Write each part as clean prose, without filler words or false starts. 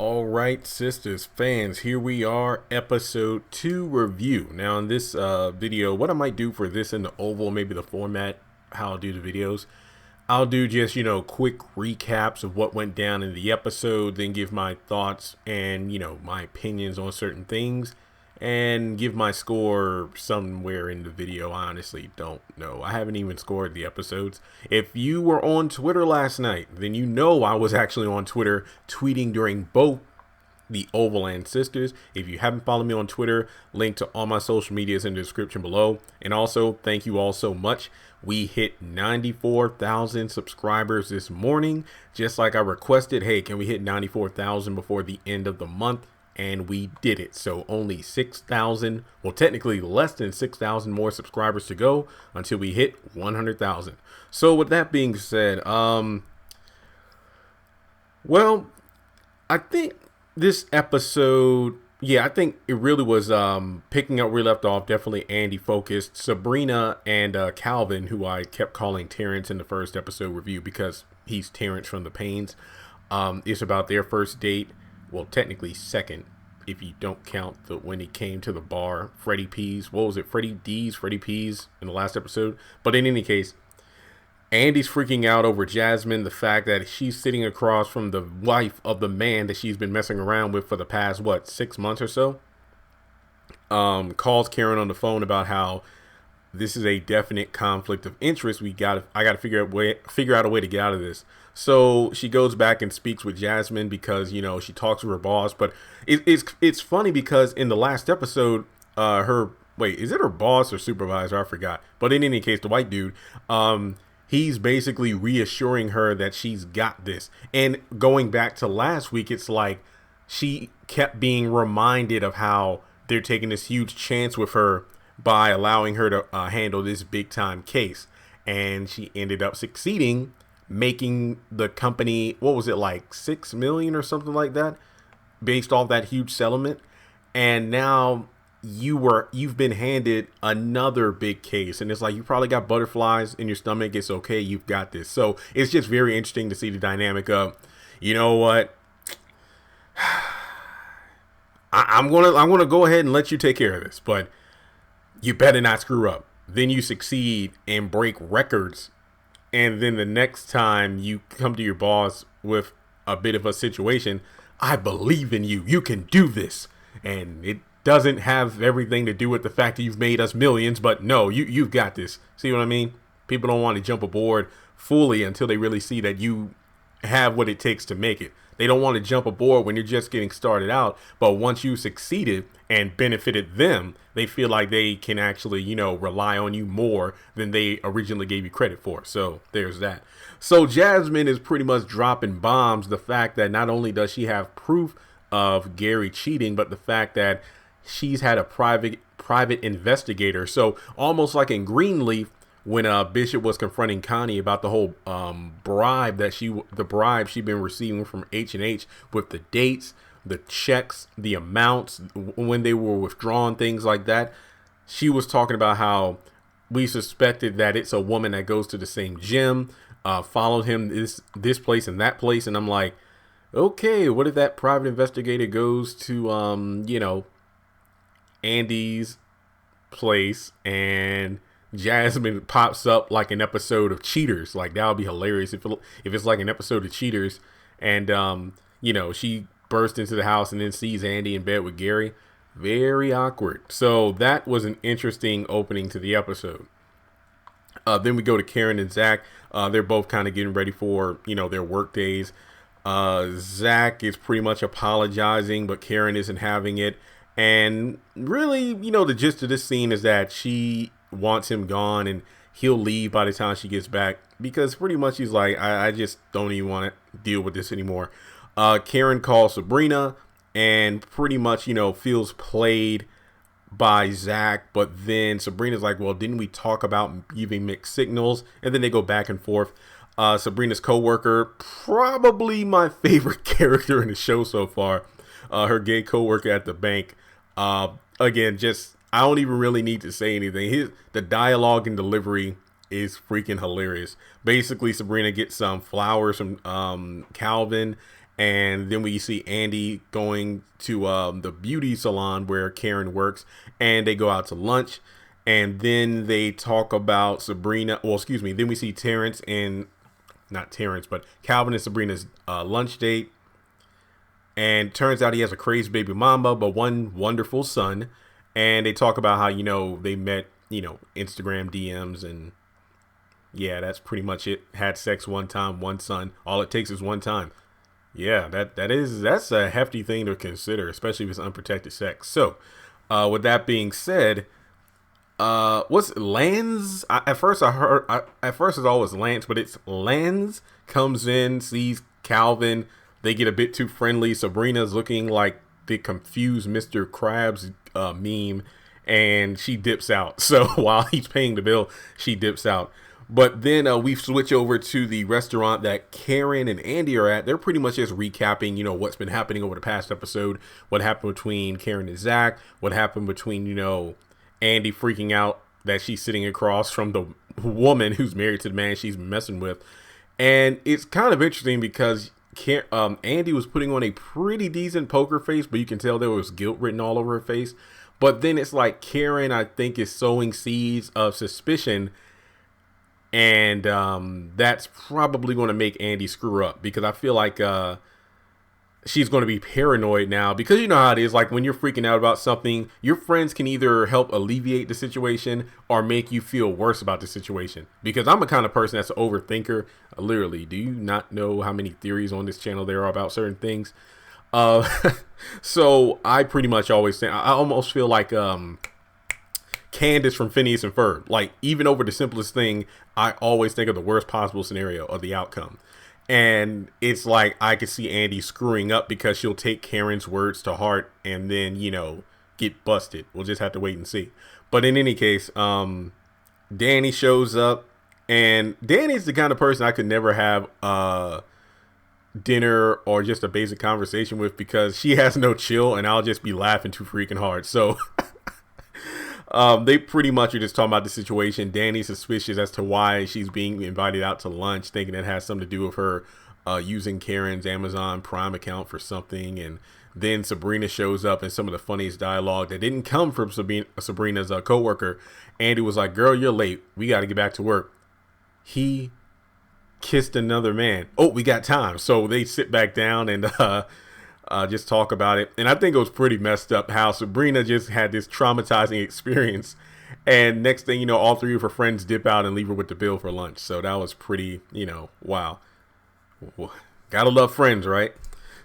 All right, sisters, fans, here we are, episode 2 review. Now, in this video, what I might do for this in the oval, maybe the format, how I'll do the videos, I'll do just, quick recaps of what went down in the episode, then give my thoughts and, my opinions on certain things, and give my score somewhere in the video. I honestly don't know. I haven't even scored the episodes. If you were on Twitter last night, then you know I was actually on Twitter tweeting during both the Oval and Sisters. If you haven't followed me on Twitter, link to all my social medias in the description below. And also, thank you all so much. We hit 94,000 subscribers this morning, just like I requested. Hey, can we hit 94,000 before the end of the month? And we did it. So only 6,000, well, technically less than 6,000 more subscribers to go until we hit 100,000. So with that being said, well, I think this episode, I think it really was picking up where we left off. Definitely Andy focused. Sabrina and Calvin, who I kept calling Terrence in the first episode review because he's Terrence from the Pains. It's about their first date. Well, technically second, if you don't count when he came to the bar, Freddie P's. What was it? Freddie P's in the last episode. But in any case, Andy's freaking out over Jasmine, the fact that she's sitting across from the wife of the man that she's been messing around with for the past, 6 months or so. Calls Karen on the phone about how this is a definite conflict of interest. I got to figure out a way to get out of this. So she goes back and speaks with Jasmine because, she talks to her boss. But it's funny because in the last episode, is it her boss or supervisor? I forgot. But in any case, the white dude, he's basically reassuring her that she's got this. And going back to last week, it's like she kept being reminded of how they're taking this huge chance with her by allowing her to handle this big time case. And she ended up succeeding, making the company, what was it, like $6 million or something like that, based off that huge settlement. And now you've been handed another big case, and it's like you probably got butterflies in your stomach. It's okay, you've got this. So it's just very interesting to see the dynamic of, you know what, I'm gonna go ahead and let you take care of this, but you better not screw up. Then you succeed and break records. And then the next time you come to your boss with a bit of a situation, I believe in you. You can do this. And it doesn't have everything to do with the fact that you've made us millions, but no, you've got this. See what I mean? People don't want to jump aboard fully until they really see that you have what it takes to make it. They don't want to jump aboard when you're just getting started out. But once you succeeded and benefited them, they feel like they can actually, rely on you more than they originally gave you credit for. So there's that. So Jasmine is pretty much dropping bombs. The fact that not only does she have proof of Gary cheating, but the fact that she's had a private investigator. So almost like in Greenleaf, when Bishop was confronting Connie about the whole bribe she'd been receiving from H&H with the dates, the checks, the amounts, when they were withdrawn, things like that. She was talking about how we suspected that it's a woman that goes to the same gym, followed him this place and that place. And I'm like, okay, what if that private investigator goes to, Andy's place and Jasmine pops up like an episode of Cheaters? Like, that would be hilarious if it's like an episode of Cheaters and she bursts into the house and then sees Andy in bed with Gary. Very awkward. So that was an interesting opening to the episode. Then we go to Karen and Zach. They're both kind of getting ready for their work days. Zach is pretty much apologizing, but Karen isn't having it. And really, the gist of this scene is that she wants him gone and he'll leave by the time she gets back, because pretty much he's like, I just don't even want to deal with this anymore. Karen calls Sabrina and pretty much, feels played by Zach. But then Sabrina's like, well, didn't we talk about giving mixed signals? And then they go back and forth. Sabrina's coworker, probably my favorite character in the show so far. Her gay coworker at the bank. Again, I don't even really need to say anything. The dialogue and delivery is freaking hilarious. Basically, Sabrina gets some flowers from Calvin, And then we see Andy going to the beauty salon where Karen works, and they go out to lunch. And then they talk about Sabrina. Well, excuse me. Then we see Terrence and not Terrence, but Calvin and Sabrina's lunch date. And turns out he has a crazy baby mama, but one wonderful son. And they talk about how, they met, Instagram DMs, and yeah, that's pretty much it. Had sex one time, one son. All it takes is one time. Yeah, that's a hefty thing to consider, especially if it's unprotected sex. So, with that being said, what's Lance? At first I thought it was Lance, but it's Lance comes in, sees Calvin. They get a bit too friendly. Sabrina's looking like the confused Mr. Krabs meme, and she dips out. So while he's paying the bill, she dips out. But then we switch over to the restaurant that Karen and Andy are at. They're pretty much just recapping, what's been happening over the past episode. What happened between Karen and Zach. What happened between, Andy freaking out that she's sitting across from the woman who's married to the man she's messing with. And it's kind of interesting because Andy was putting on a pretty decent poker face, but you can tell there was guilt written all over her face. But then it's like Karen, I think, is sowing seeds of suspicion. And that's probably going to make Andy screw up, because I feel like she's going to be paranoid now, because you know how it is. Like when you're freaking out about something, your friends can either help alleviate the situation or make you feel worse about the situation. Because I'm the kind of person that's an overthinker. Literally, do you not know how many theories on this channel there are about certain things? So I pretty much always think, I almost feel like Candace from Phineas and Ferb. Like, even over the simplest thing, I always think of the worst possible scenario of the outcome. And it's like I could see Andy screwing up because she'll take Karen's words to heart and then, get busted. We'll just have to wait and see. But in any case, Danny shows up, and Danny's the kind of person I could never have dinner or just a basic conversation with, because she has no chill and I'll just be laughing too freaking hard. So they pretty much are just talking about the situation. Danny's suspicious as to why she's being invited out to lunch, thinking it has something to do with her using Karen's Amazon Prime account for something. And then Sabrina shows up, and some of the funniest dialogue that didn't come from Sabrina's coworker. Andy was like, "Girl, you're late. We got to get back to work." He kissed another man. Oh, we got time. So they sit back down and just talk about it. And I think it was pretty messed up how Sabrina just had this traumatizing experience, and next thing you know, all three of her friends dip out and leave her with the bill for lunch. So that was pretty, wow. Gotta love friends, right?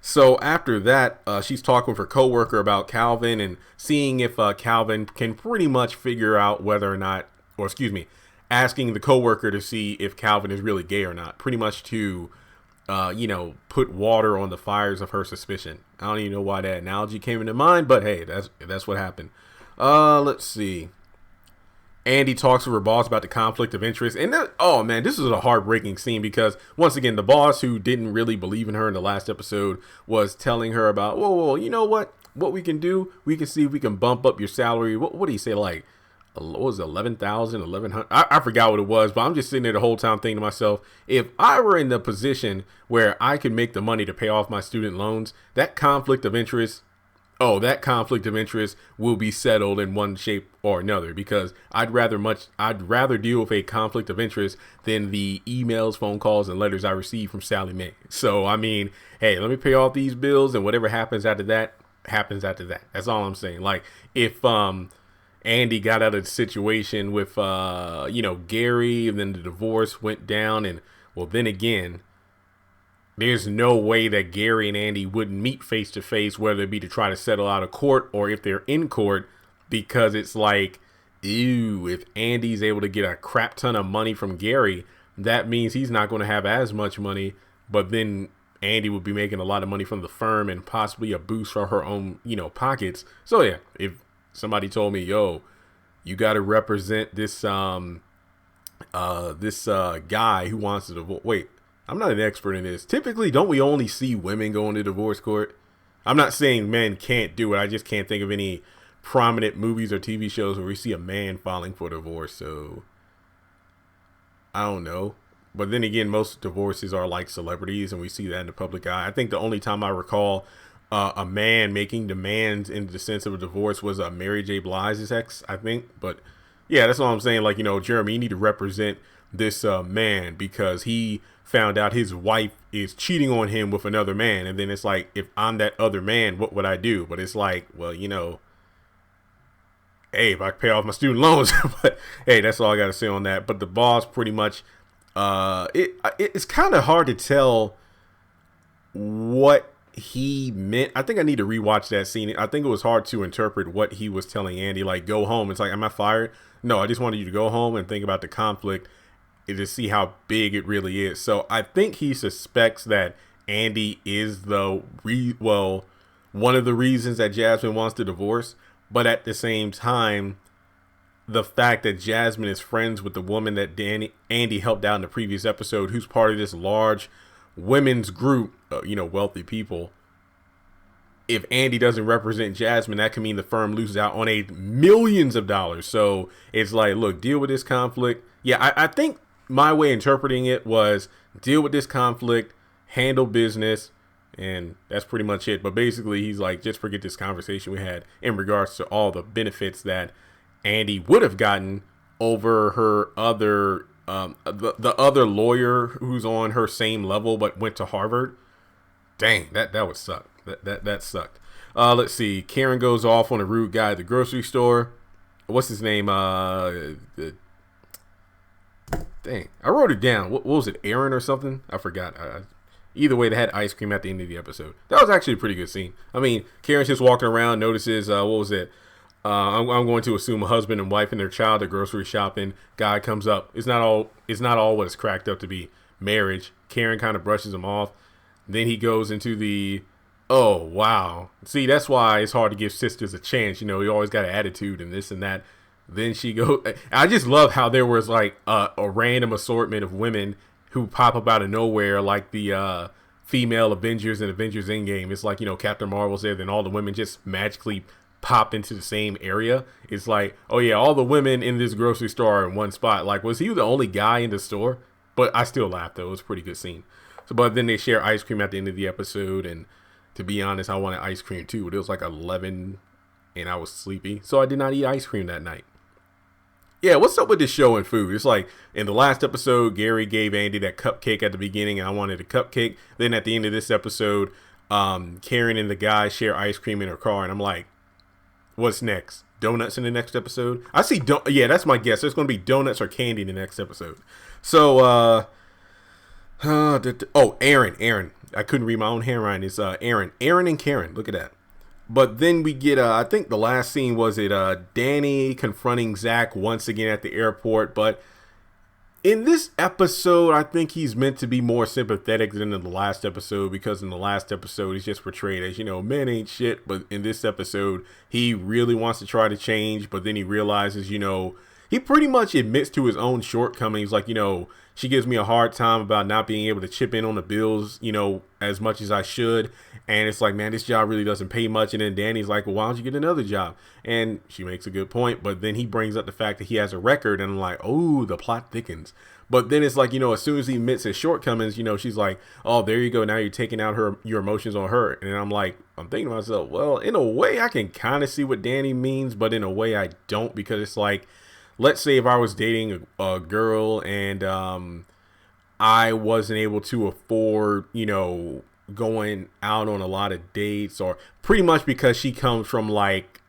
So after that, she's talking with her coworker about Calvin and seeing if Calvin can pretty much figure out whether or not, or excuse me, asking the coworker to see if Calvin is really gay or not, pretty much to put water on the fires of her suspicion. I don't even know why that analogy came into mind, but hey, that's what happened. Let's see. Andy talks to her boss about the conflict of interest, and oh man, this is a heartbreaking scene, because once again, the boss, who didn't really believe in her in the last episode, was telling her about, whoa, you know what we can do? We can see if we can bump up your salary. What do you say, like, what was it, 11,000, 1,100? I forgot what it was, but I'm just sitting there the whole time thinking to myself, if I were in the position where I could make the money to pay off my student loans, that conflict of interest will be settled in one shape or another, because I'd rather deal with a conflict of interest than the emails, phone calls, and letters I receive from Sally Mae. So, I mean, hey, let me pay off these bills, and whatever happens after that, happens after that. That's all I'm saying. Like, if Andy got out of the situation with, Gary, and then the divorce went down, and, well, then again, there's no way that Gary and Andy wouldn't meet face to face, whether it be to try to settle out of court or if they're in court, because it's like, ew, if Andy's able to get a crap ton of money from Gary, that means he's not going to have as much money, but then Andy would be making a lot of money from the firm and possibly a boost for her own, pockets. So yeah, if somebody told me, yo, you got to represent this, guy who wants to divorce. Wait, I'm not an expert in this. Typically, don't we only see women going to divorce court? I'm not saying men can't do it. I just can't think of any prominent movies or TV shows where we see a man filing for divorce. So I don't know. But then again, most divorces are like celebrities, and we see that in the public eye. I think the only time I recall a man making demands in the sense of a divorce was Mary J. Blige's ex, I think. But yeah, that's all I'm saying. Like, Jeremy, you need to represent this man because he found out his wife is cheating on him with another man. And then it's like, if I'm that other man, what would I do? But it's like, well, hey, if I pay off my student loans, but hey, that's all I got to say on that. But the boss pretty much, it's kind of hard to tell what he meant. I think I need to rewatch that scene. I think it was hard to interpret what he was telling Andy, like, go home. It's like, am I fired? No, I just wanted you to go home and think about the conflict and to see how big it really is. So I think he suspects that Andy is one of the reasons that Jasmine wants the divorce. But at the same time, the fact that Jasmine is friends with the woman that Andy helped out in the previous episode, who's part of this large women's group, wealthy people. If Andy doesn't represent Jasmine, that can mean the firm loses out on millions of dollars. So it's like, look, deal with this conflict. Yeah, I think my way of interpreting it was deal with this conflict, handle business, and that's pretty much it. But basically, he's like, just forget this conversation we had in regards to all the benefits that Andy would have gotten over her other, the other lawyer who's on her same level but went to Harvard. Dang, that would suck. That sucked. Let's see. Karen goes off on a rude guy at the grocery store. What's his name? Dang, I wrote it down. What was it? Aaron or something? I forgot. Either way, they had ice cream at the end of the episode. That was actually a pretty good scene. I mean, Karen's just walking around, notices, what was it? I'm going to assume a husband and wife and their child are grocery shopping. Guy comes up. It's not all what it's cracked up to be. Marriage. Karen kind of brushes him off. Then he goes into the, oh, wow. See, that's why it's hard to give sisters a chance. You always got an attitude and this and that. Then she goes, I just love how there was like a random assortment of women who pop up out of nowhere, like the female Avengers and Avengers Endgame. It's like, Captain Marvel's there, then all the women just magically pop into the same area. It's like, oh yeah, all the women in this grocery store are in one spot. Like, was he the only guy in the store? But I still laughed though. It was a pretty good scene. So, but then they share ice cream at the end of the episode, and to be honest, I wanted ice cream too. But it was like 11 and I was sleepy, so I did not eat ice cream that night. Yeah, what's up with this show and food? It's like in the last episode, Gary gave Andy that cupcake at the beginning, and I wanted a cupcake. Then at the end of this episode, Karen and the guy share ice cream in her car, and I'm like, what's next? Donuts in the next episode? I see. Yeah, that's my guess. There's going to be donuts or candy in the next episode. So, Aaron. I couldn't read my own handwriting. It's Aaron and Karen. Look at that. But then we get, I think the last scene was Danny confronting Zach once again at the airport. But in this episode, I think he's meant to be more sympathetic than in the last episode, because in the last episode, he's just portrayed as, men ain't shit. But in this episode, he really wants to try to change. But then he realizes, he pretty much admits to his own shortcomings. Like, she gives me a hard time about not being able to chip in on the bills, as much as I should. And it's like, man, this job really doesn't pay much. And then Danny's like, well, why don't you get another job? And she makes a good point. But then he brings up the fact that he has a record. And I'm like, oh, the plot thickens. But then it's like, as soon as he admits his shortcomings, she's like, oh, there you go. Now you're taking out your emotions on her. And I'm like, I'm thinking to myself, well, in a way, I can kind of see what Danny means. But in a way, I don't, because it's like, let's say if I was dating a girl and I wasn't able to afford, going out on a lot of dates, or pretty much because she comes from like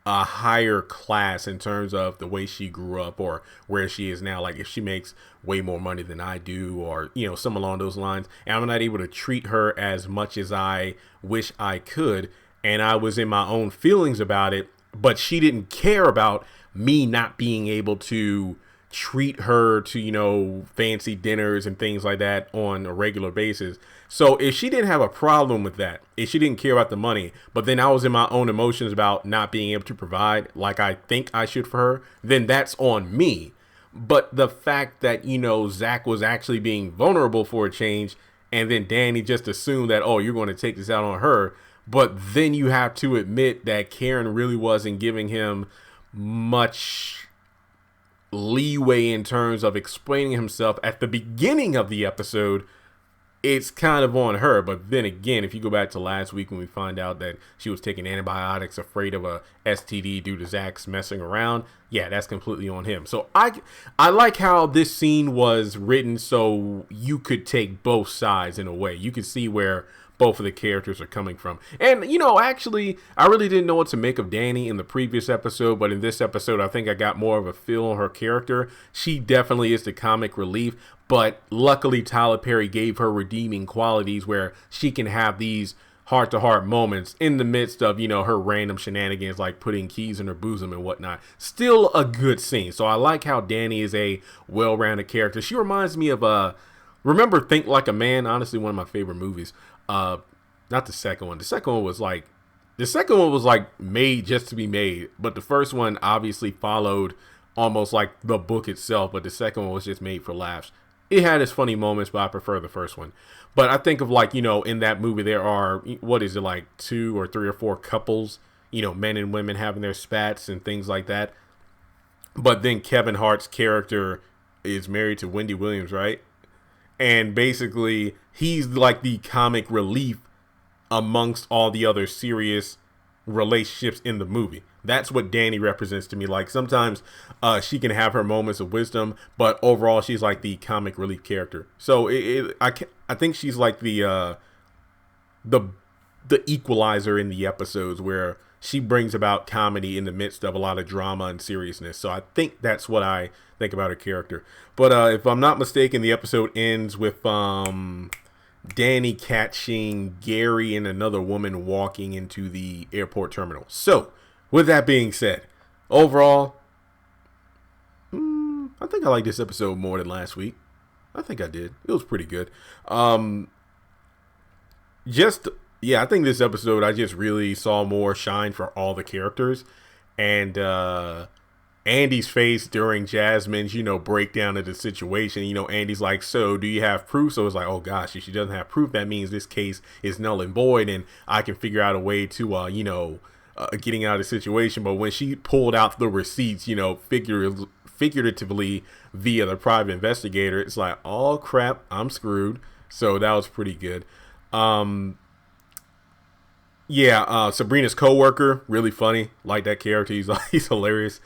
a higher class in terms of the way she grew up or where she is now. Like if she makes way more money than I do, or, some along those lines, and I'm not able to treat her as much as I wish I could. And I was in my own feelings about it, but she didn't care about me not being able to treat her to, fancy dinners and things like that on a regular basis. So if she didn't have a problem with that, if she didn't care about the money, but then I was in my own emotions about not being able to provide like I think I should for her, then that's on me. But the fact that, Zach was actually being vulnerable for a change, and then Danny just assumed that, oh, you're going to take this out on her. But then you have to admit that Karen really wasn't giving him much leeway in terms of explaining himself at the beginning of the episode, it's kind of on her. But then again, if you go back to last week when we find out that she was taking antibiotics afraid of a STD due to Zach's messing around, yeah, that's completely on him. So I like how this scene was written so you could take both sides in a way. You could see where both of the characters are coming from. And, actually, I really didn't know what to make of Danny in the previous episode, but in this episode, I think I got more of a feel on her character. She definitely is the comic relief, but luckily Tyler Perry gave her redeeming qualities where she can have these heart-to-heart moments in the midst of, her random shenanigans like putting keys in her bosom and whatnot. Still a good scene. So I like how Danny is a well-rounded character. She reminds me of, remember Think Like a Man? Honestly, one of my favorite movies. Not the second one. The second one was like made just to be made, but the first one obviously followed almost like the book itself, but the second one was just made for laughs. It had its funny moments, but I prefer the first one. But I think of in that movie there are, what is it, like 2 or 3 or 4 couples, men and women having their spats and things like that. But then Kevin Hart's character is married to Wendy Williams, right? And basically, he's like the comic relief amongst all the other serious relationships in the movie. That's what Danny represents to me. Like, sometimes she can have her moments of wisdom, but overall, she's like the comic relief character. So I think she's like the equalizer in the episodes where she brings about comedy in the midst of a lot of drama and seriousness. So I think that's what I think about her character. But if I'm not mistaken, the episode ends with Danny catching Gary and another woman walking into the airport terminal. So with that being said, overall, I think I like this episode more than last week. I think I did. It was pretty good. I think this episode, I just really saw more shine for all the characters. And Andy's face during Jasmine's, breakdown of the situation. Andy's like, so do you have proof? So it's like, oh gosh, if she doesn't have proof, that means this case is null and void and I can figure out a way to, getting out of the situation. But when she pulled out the receipts, figuratively via the private investigator, it's like, oh crap, I'm screwed. So that was pretty good. Sabrina's coworker, really funny. Like that character, he's hilarious.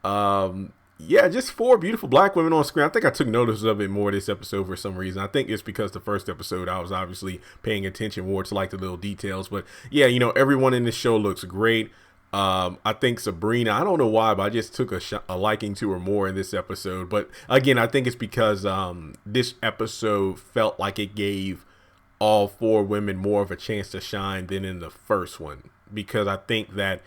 Just 4 beautiful black women on screen. I think I took notice of it more this episode for some reason. I think it's because the first episode I was obviously paying attention more to like the little details. But yeah, everyone in this show looks great. I think Sabrina, I don't know why, but I just took a liking to her more in this episode. But again, I think it's because this episode felt like it gave all 4 women more of a chance to shine than in the first one, because I think that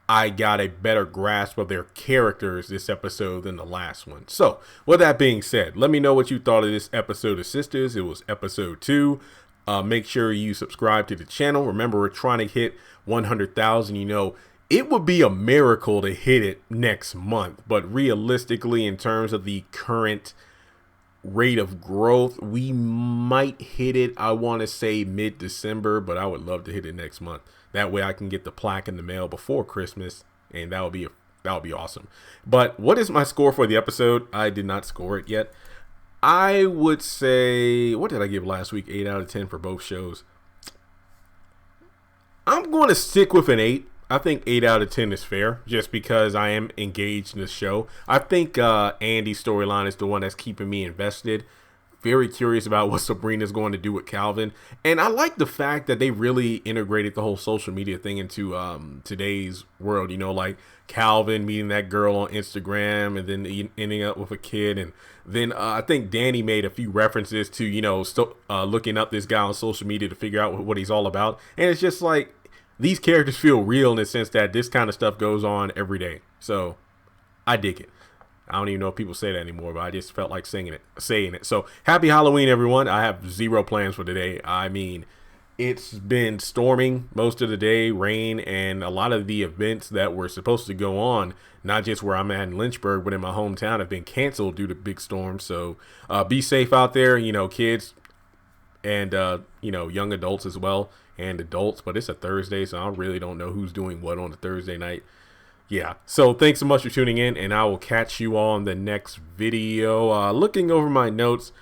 I got a better grasp of their characters this episode than the last one. So with that being said, let me know what you thought of this episode of Sistas. It was episode 2. Make sure you subscribe to the channel. Remember, we're trying to hit 100,000. It would be a miracle to hit it next month, but realistically, in terms of the current rate of growth, we might hit it, I want to say mid-December, but I would love to hit it next month. That way I can get the plaque in the mail before Christmas, and that would be awesome. But what is my score for the episode? I did not score it yet. I would say, what did I give last week? 8 out of 10 for both shows. I'm going to stick with an 8. I think 8 out of 10 is fair, just because I am engaged in the show. I think Andy's storyline is the one that's keeping me invested. Very curious about what Sabrina's going to do with Calvin. And I like the fact that they really integrated the whole social media thing into today's world. Like Calvin meeting that girl on Instagram and then ending up with a kid. And then I think Danny made a few references to, looking up this guy on social media to figure out what he's all about. And it's just like, these characters feel real in the sense that this kind of stuff goes on every day. So I dig it. I don't even know if people say that anymore, but I just felt like saying it. So happy Halloween, everyone. I have 0 plans for today. I mean, it's been storming most of the day, rain, and a lot of the events that were supposed to go on, not just where I'm at in Lynchburg, but in my hometown, have been canceled due to big storms. So be safe out there, kids and, young adults as well, and adults. But it's a Thursday, so I really don't know who's doing what on a Thursday night. Yeah. So thanks so much for tuning in, and I will catch you on the next video. Looking over my notes,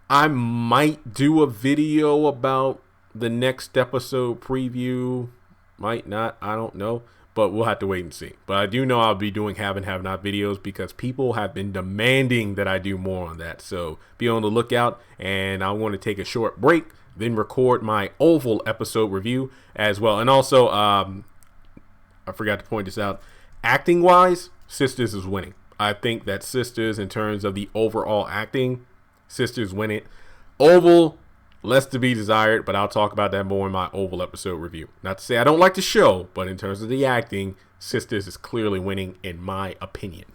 I might do a video about the next episode preview. Might not. I don't know. But we'll have to wait and see. But I do know I'll be doing have and have not videos because people have been demanding that I do more on that. So be on the lookout. And I want to take a short break, then record my Oval episode review as well. And also, I forgot to point this out. Acting wise, Sistas is winning. I think that Sistas, in terms of the overall acting, Sistas win it. Oval, less to be desired, but I'll talk about that more in my Oval episode review. Not to say I don't like the show, but in terms of the acting, Sistas is clearly winning in my opinion.